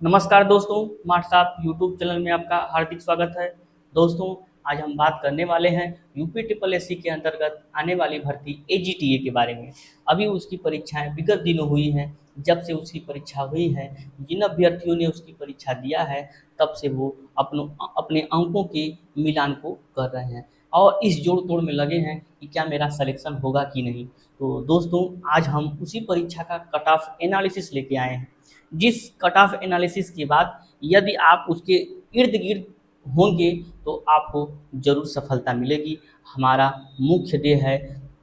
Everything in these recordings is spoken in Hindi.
नमस्कार दोस्तों, स्मार्ट साथ यूट्यूब चैनल में आपका हार्दिक स्वागत है। दोस्तों, आज हम बात करने वाले हैं यूपी ट्रिपल एससी के अंतर्गत आने वाली भर्ती एजीटीए के बारे में। अभी उसकी परीक्षाएं विगत दिनों हुई हैं। जब से उसकी परीक्षा हुई है, जिन अभ्यर्थियों ने उसकी परीक्षा दिया है, तब से वो अपने अंकों के मिलान को कर रहे हैं और इस जोड़ तोड़ में लगे हैं कि क्या मेरा सिलेक्शन होगा कि नहीं। तो दोस्तों, आज हम उसी परीक्षा का कट ऑफ एनालिसिस लेके आए हैं, जिस कट ऑफ एनालिसिस के बाद यदि आप उसके इर्द गिर्द होंगे तो आपको ज़रूर सफलता मिलेगी। हमारा मुख्य ध्येय है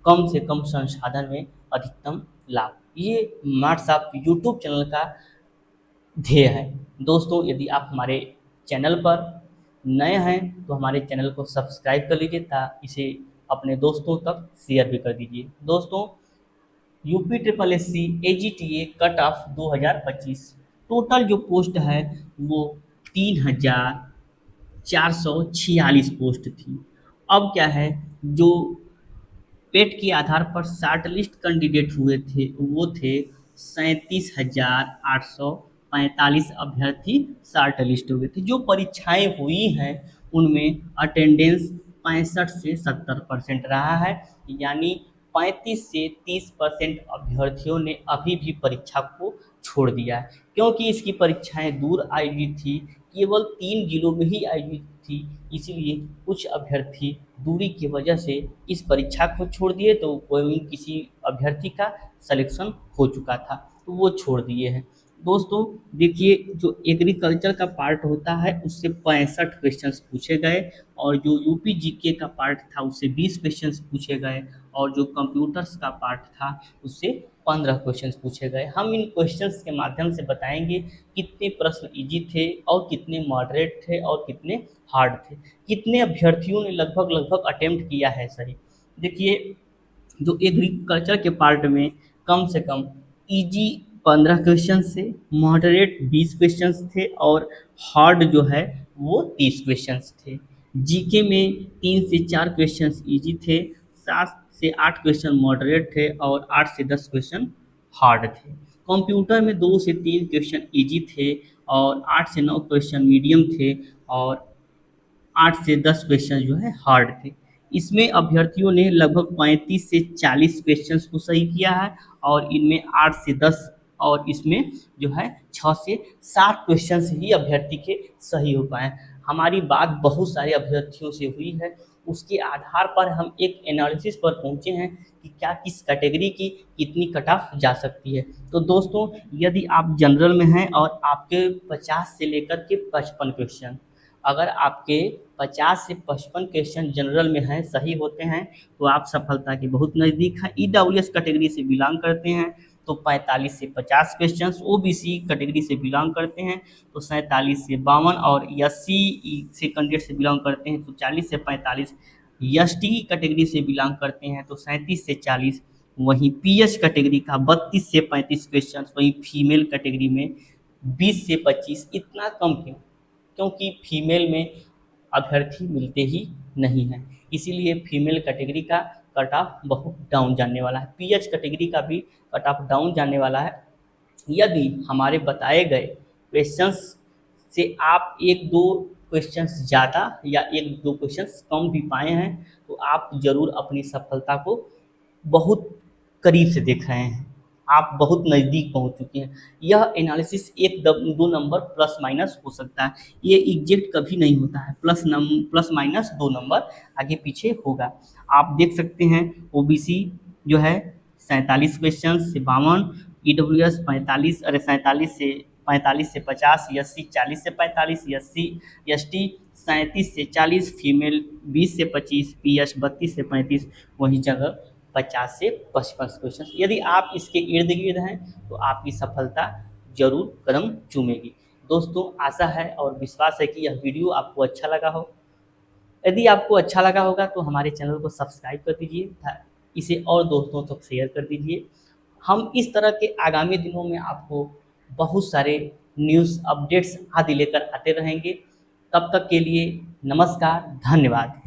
कम से कम संसाधन में अधिकतम लाभ। ये व्हाट्सएप यूट्यूब चैनल का ध्येय है। दोस्तों, यदि आप हमारे चैनल पर नए हैं तो हमारे चैनल को सब्सक्राइब कर लीजिए ताकि इसे अपने दोस्तों तक शेयर भी कर दीजिए। दोस्तों, UP triple SC AGTA cut off 2025 total जो पोस्ट है वो 3,446 पोस्ट थी। अब क्या है, जो पेट के आधार पर शार्ट लिस्ट कैंडिडेट हुए थे वो थे 37,845 अभ्यर्थी शार्ट लिस्ट हुए थे। जो परीक्षाएं हुई हैं उनमें अटेंडेंस 65 से 70% रहा है, यानी 35 से 30% अभ्यर्थियों ने अभी भी परीक्षा को छोड़ दिया है, क्योंकि इसकी परीक्षाएं दूर आयोजित थी, केवल 3 जिलों में ही आयोजित थी। इसीलिए कुछ अभ्यर्थी दूरी की वजह से इस परीक्षा को छोड़ दिए, तो कोई किसी अभ्यर्थी का सिलेक्शन हो चुका था तो वो छोड़ दिए हैं। दोस्तों देखिए, जो एग्रीकल्चर का पार्ट होता है उससे 65 क्वेश्चंस पूछे गए, और जो यूपी जीके का पार्ट था उससे 20 क्वेश्चंस पूछे गए, और जो कंप्यूटर्स का पार्ट था उससे 15 क्वेश्चंस पूछे गए। हम इन क्वेश्चंस के माध्यम से बताएंगे कितने प्रश्न इजी थे और कितने मॉडरेट थे और कितने हार्ड थे, कितने अभ्यर्थियों ने लगभग अटेम्प्ट किया है सही। देखिए, जो एग्रीकल्चर के पार्ट में कम से कम इजी 15 क्वेश्चन थे, मॉडरेट 20 क्वेश्चन थे और हार्ड जो है वो 30 क्वेश्चन थे। जीके में 3 से 4 क्वेश्चन इजी थे, 7 से 8 क्वेश्चन मॉडरेट थे और 8 से 10 क्वेश्चन हार्ड थे। कंप्यूटर में 2 से 3 क्वेश्चन इजी थे और 8 से 9 क्वेश्चन मीडियम थे और 8 से 10 क्वेश्चन जो है हार्ड थे। इसमें अभ्यर्थियों ने लगभग 35 से 40 क्वेश्चंस को सही किया है, और इनमें 8 से 10 और इसमें जो है 6 से 7 क्वेश्चंस ही अभ्यर्थी के सही हो पाए। हमारी बात बहुत सारे अभ्यर्थियों से हुई है, उसके आधार पर हम एक एनालिसिस पर पहुंचे हैं कि क्या किस कैटेगरी की कितनी कट ऑफ जा सकती है। तो दोस्तों, यदि आप जनरल में हैं और आपके 50 से लेकर के 55 क्वेश्चन, अगर आपके 50 से 55 क्वेश्चन जनरल में हैं, सही होते हैं, तो आप सफलता के बहुत नज़दीक हैं। ईडब्ल्यूएस कैटेगरी से बिलोंग करते हैं तो 45 से 50 क्वेश्चंस, ओबीसी कैटेगरी से बिलोंग करते हैं तो 47 से 52, और एससी से कैंडिडेट से बिलोंग करते हैं तो 40 से 45, एसटी कैटेगरी से बिलोंग करते हैं तो 37 से 40, वहीं पीएच कैटेगरी का 32 से 35 क्वेश्चन, वहीं फीमेल कैटेगरी में 20 से 25। इतना कम क्यों? क्योंकि फीमेल में अभ्यर्थी मिलते ही नहीं हैं, इसीलिए फीमेल कैटेगरी का कट ऑफ बहुत डाउन जाने वाला है। पीएच कैटेगरी का भी कट ऑफ डाउन जाने वाला है। यदि हमारे बताए गए क्वेश्चंस से आप एक दो क्वेश्चंस ज़्यादा या एक दो क्वेश्चंस कम भी पाए हैं तो आप ज़रूर अपनी सफलता को बहुत करीब से देख रहे हैं, आप बहुत नज़दीक पहुंच चुके हैं। यह एनालिसिस एक दो नंबर प्लस माइनस हो सकता है, ये एग्जैक्ट कभी नहीं होता है। प्लस माइनस 2 नंबर आगे पीछे होगा। आप देख सकते हैं ओबीसी जो है 47 क्वेश्चन से 52, ईडब्ल्यूएस 45 से 50, एससी 40 से 45, एसटी 37 से 40, फीमेल 20 से 25, पीएच 32 से 35, वहीं जगह 50 से 55 क्वेश्चन। यदि आप इसके इर्द गिर्द हैं तो आपकी सफलता जरूर कदम चूमेगी। दोस्तों, आशा है और विश्वास है कि यह वीडियो आपको अच्छा लगा हो। यदि आपको अच्छा लगा होगा तो हमारे चैनल को सब्सक्राइब कर दीजिए, इसे और दोस्तों तक शेयर कर दीजिए। हम इस तरह के आगामी दिनों में आपको बहुत सारे न्यूज़ अपडेट्स आदि लेकर आते रहेंगे। तब तक के लिए नमस्कार, धन्यवाद।